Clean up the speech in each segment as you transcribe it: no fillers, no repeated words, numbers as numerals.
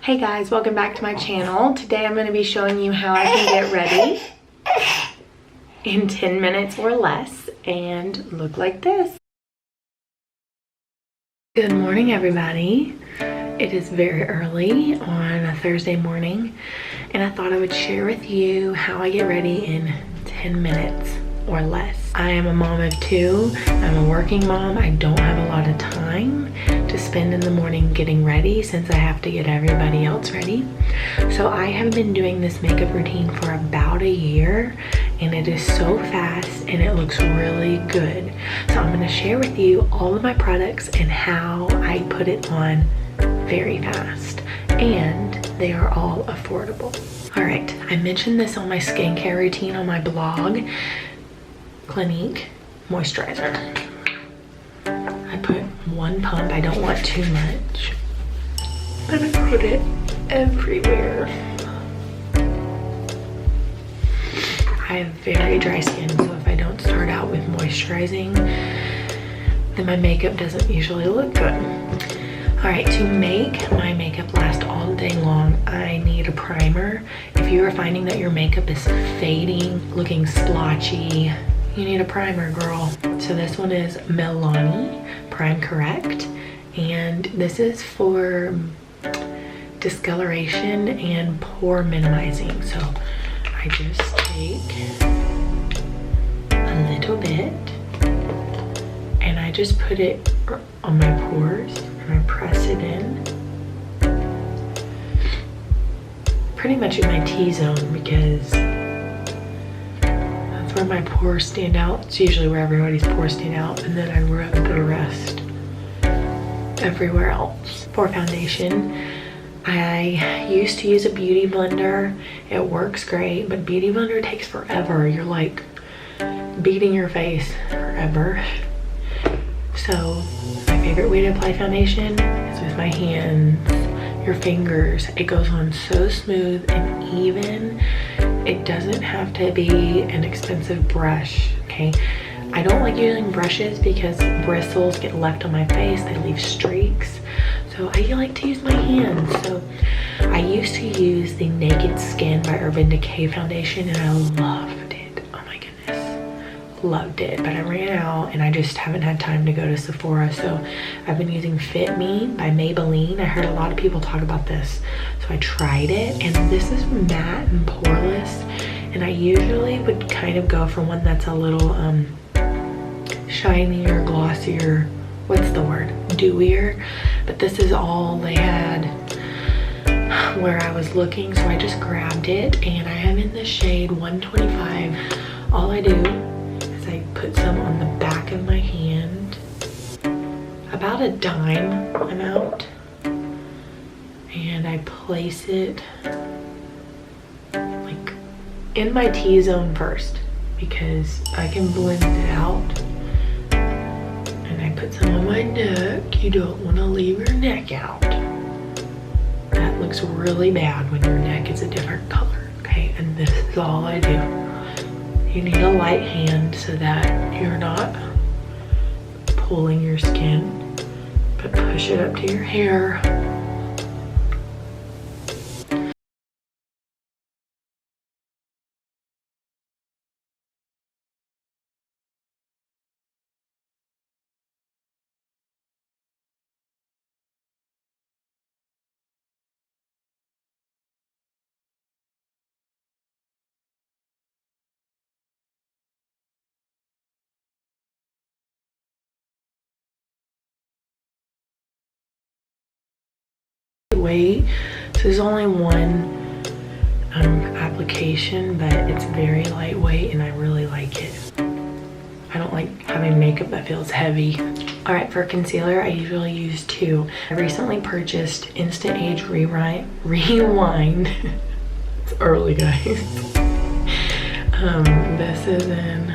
Hey guys, welcome back to my channel. Today I'm going to be showing you how I can get ready in 10 minutes or less and look like this. Good morning everybody. It is very early on a Thursday morning and I thought I would share with you how I get ready in 10 minutes or less. I am a mom of two. I'm a working mom. I don't have a lot of time to spend in the morning getting ready since I have to get everybody else ready. So I have been doing this makeup routine for about a year and it is so fast and it looks really good. So I'm going to share with you all of my products and how I put it on very fast, and they are all affordable. All right, I mentioned this on my skincare routine on my blog. Clinique moisturizer. I put one pump. I don't want too much, but I put it everywhere. I have very dry skin, so if I don't start out with moisturizing, then my makeup doesn't usually look good. All right, to make my makeup last all day long, I need a primer. If you are finding that your makeup is fading, looking splotchy, you need a primer, girl. So this one is Milani Prime Correct, and this is for discoloration and pore minimizing. So I just take a little bit and I just put it on my pores and I press it in pretty much in my T-zone because that's where my pores stand out. It's usually where everybody's pores stand out, and then I rub the rest everywhere else. For foundation, I used to use a beauty blender. It works great, but beauty blender takes forever. You're like beating your face forever. So my favorite way to apply foundation is with my hands, your fingers. It goes on so smooth and even. It doesn't have to be an expensive brush, okay? I don't like using brushes because bristles get left on my face. They leave streaks. So I like to use my hands. So I used to use the Naked Skin by Urban Decay foundation and I loved it. Oh my goodness, loved it. But I ran out and I just haven't had time to go to Sephora. So I've been using Fit Me by Maybelline. I heard a lot of people talk about this. So I tried it and this is matte and poreless. And I usually would kind of go for one that's a little shinier, glossier, what's the word, dewier, but this is all they had where I was looking, so I just grabbed it and I am in the shade 125. All I do is I put some on the back of my hand, about a dime amount, and I place it like in my T-zone first because I can blend it out. Put some on my neck. You don't want to leave your neck out. That looks really bad when your neck is a different color, okay? And this is all I do. You need a light hand so that you're not pulling your skin, but push it up to your hair. Weight. So there's only one application, but it's very lightweight and I really like it. I don't like having makeup that feels heavy. All right, for concealer, I usually use two. I recently purchased Instant Age Rewind. It's early, guys. This is in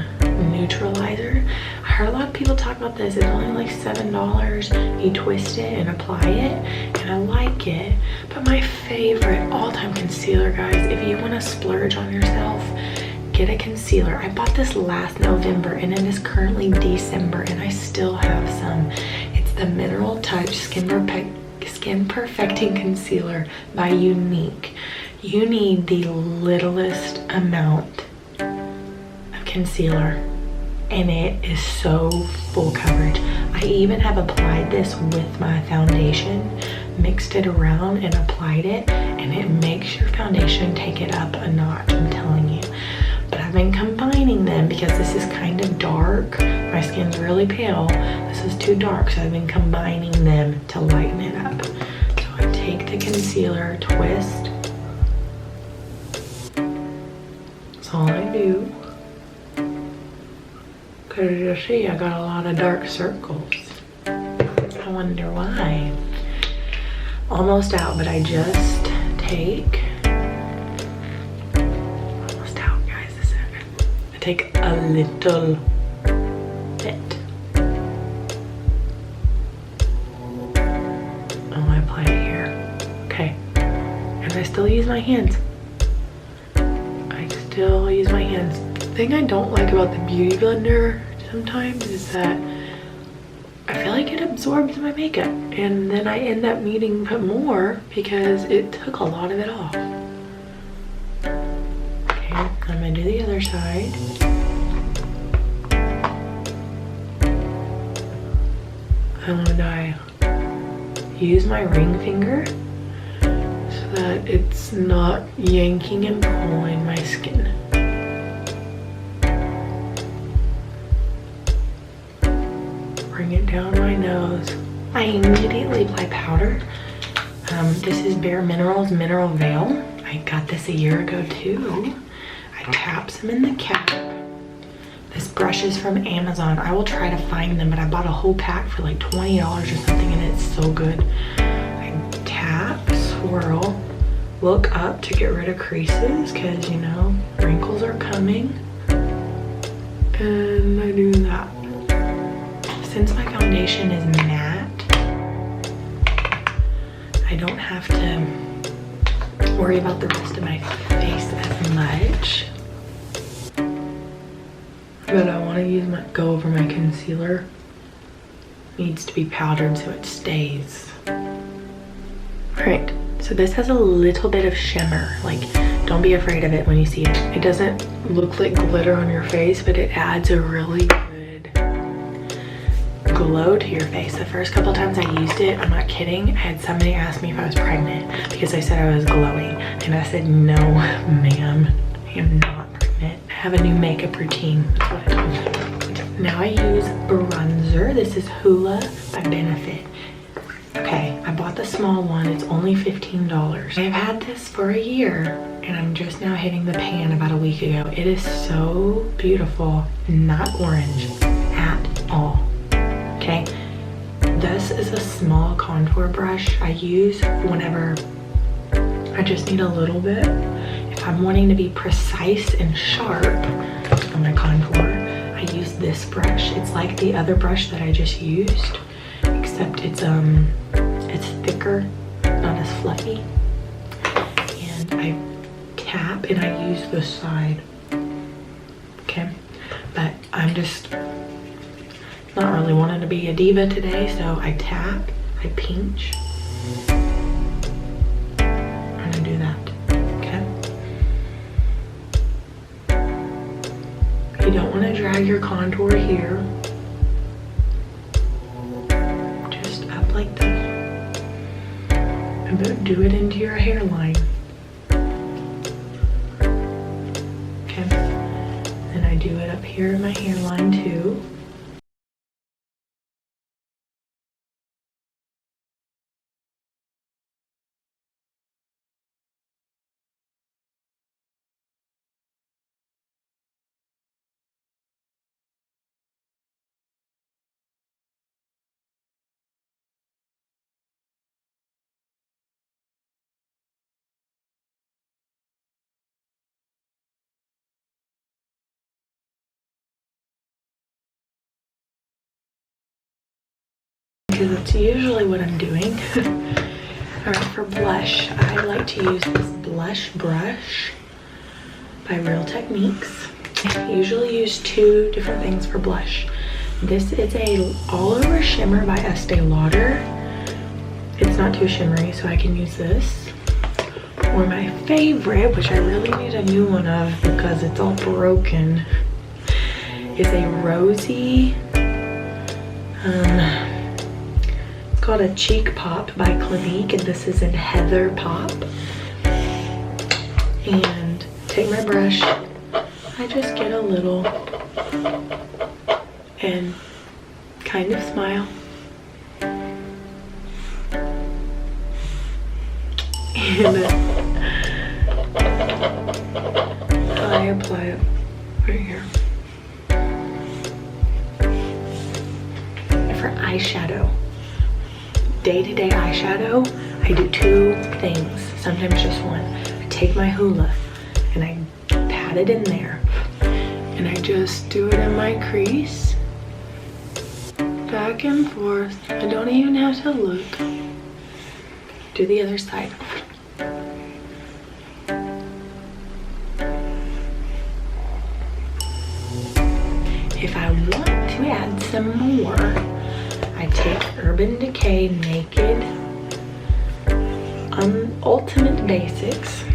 Neutralizer. I heard a lot of people talk about this. It's only like $7. You twist it and apply it, and I like it. But my favorite all-time concealer, guys, if you want to splurge on yourself, get a concealer. I bought this last November and it is currently December and I still have some. It's the Mineral Touch Skin Skin Perfecting Concealer by Younique. You need the littlest amount of concealer, and it is so full coverage. I even have applied this with my foundation, mixed it around and applied it, and it makes your foundation take it up a notch, I'm telling you. But I've been combining them because this is kind of dark. My skin's really pale. This is too dark, so I've been combining them to lighten it up. So I take the concealer, twist. That's all I do. Cause you see, I got a lot of dark circles. I wonder why. Almost out, but I just take, almost out, guys, this is it. I take a little bit. Oh, I apply it here. Okay. And I still use my hands. I still use my hands. The thing I don't like about the Beauty Blender sometimes is that I feel like it absorbs my makeup, and then I end up needing to put more because it took a lot of it off. Okay, I'm gonna do the other side. And I use my ring finger so that it's not yanking and pulling my skin. Bring it down my nose. I immediately apply powder. This is Bare Minerals Mineral Veil. I got this a year ago too. I tap some in the cap. This brush is from Amazon. I will try to find them, but I bought a whole pack for like $20 or something, and it's so good. I tap, swirl, look up to get rid of creases because, you know, wrinkles are coming. And I do that. Since my foundation is matte, I don't have to worry about the rest of my face as much. But I want to go over my concealer. Needs to be powdered so it stays. Alright, so this has a little bit of shimmer. Like, don't be afraid of it when you see it. It doesn't look like glitter on your face, but it adds a really good glow to your face. The first couple times I used it, I'm not kidding, I had somebody ask me if I was pregnant because I said I was glowing, and I said, no ma'am, I am not pregnant. I have a new makeup routine. That's what I told them. Now I use bronzer. This is Hoola by Benefit. Okay, I bought the small one. It's only $15. I've had this for a year, and I'm just now hitting the pan about a week ago. It is so beautiful. Not orange at all. Okay, this is a small contour brush I use whenever I just need a little bit. If I'm wanting to be precise and sharp on my contour, I use this brush. It's like the other brush that I just used, except it's thicker, not as fluffy. And I tap and I use this side. Okay, but I'm just not really wanting to be a diva today, so I tap, I pinch, and I do that, okay? You don't want to drag your contour here, just up like this, and do it into your hairline, okay? Then I do it up here in my hairline too. Because it's usually what I'm doing. Alright, for blush, I like to use this blush brush by Real Techniques. I usually use two different things for blush. This is a all over shimmer by Estee Lauder. It's not too shimmery, so I can use this. Or my favorite, which I really need a new one of because it's all broken, is a rosy, it's called a Cheek Pop by Clinique, and this is in Heather Pop. And take my brush, I just get a little and kind of smile. And I apply it right here. For eyeshadow, day-to-day eyeshadow, I do two things, sometimes just one. I take my Hoola and I pat it in there, and I just do it in my crease, back and forth. I don't even have to look. Do the other side. If I want to add some more, I take Urban Decay Naked Ultimate Basics,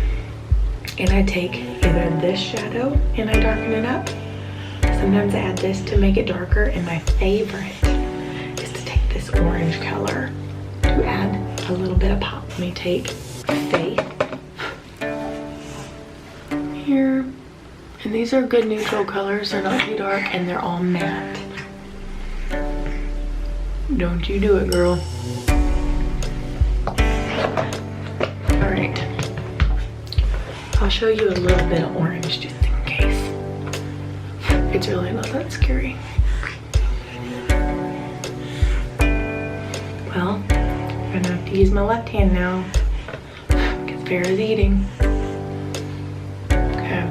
and I take either this shadow and I darken it up. Sometimes I add this to make it darker, and my favorite is to take this orange color to add a little bit of pop. Let me take Faith here. And these are good neutral colors. They're not too dark, and they're all matte. Don't you do it, girl. All right. I'll show you a little bit of orange just in case. It's really not that scary. Well, I'm gonna have to use my left hand now because Vera's eating. Okay.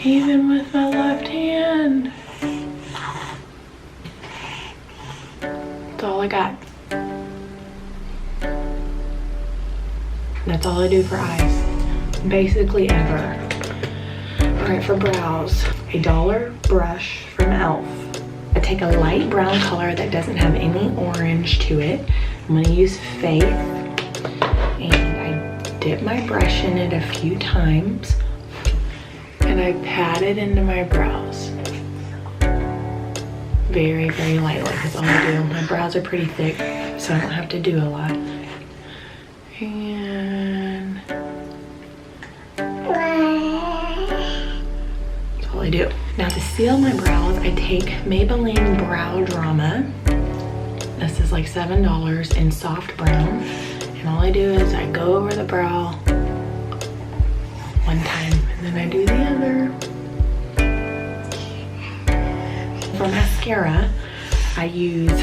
Even with my left hand. That's all I got. That's all I do for eyes. Basically ever. Alright, for brows, a $1 brush from e.l.f. I take a light brown color that doesn't have any orange to it. I'm gonna use Faith, and I dip my brush in it a few times, and I pat it into my brows. Very, very lightly, that's all I do. My brows are pretty thick, so I don't have to do a lot. And that's all I do. Now to seal my brows, I take Maybelline Brow Drama. This is like $7 in soft brown. And all I do is I go over the brow one time, and then I do the other. For mascara, I use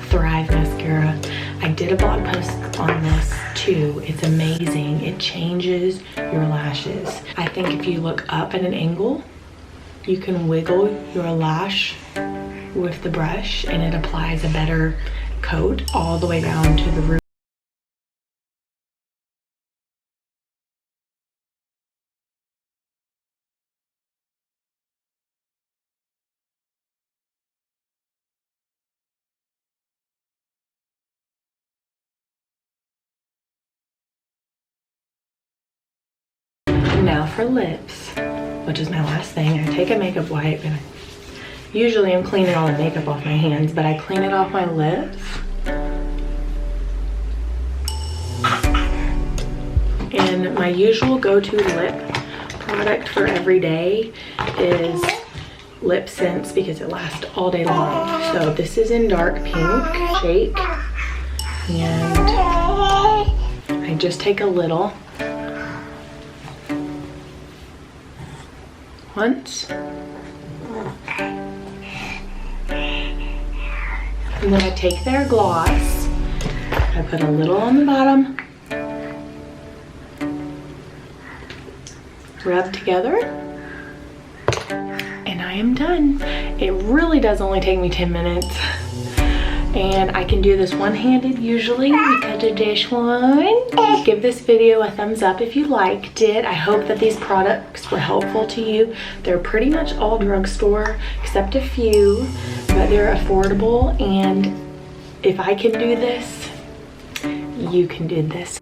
Thrive Mascara. I did a blog post on this too. It's amazing. It changes your lashes. I think if you look up at an angle, you can wiggle your lash with the brush, and it applies a better coat all the way down to the root. Now for lips, which is my last thing, I take a makeup wipe, and usually I'm cleaning all the makeup off my hands, but I clean it off my lips. And my usual go-to lip product for every day is Lipsense because it lasts all day long. So this is in dark pink shake, and I just take a little once, and then I take their gloss, I put a little on the bottom, rub together, and I am done. It really does only take me 10 minutes, and I can do this one-handed usually because of this one. Give this video a thumbs up if you liked it. I hope that these products were helpful to you. They're pretty much all drugstore except a few, but they're affordable, and if I can do this, you can do this.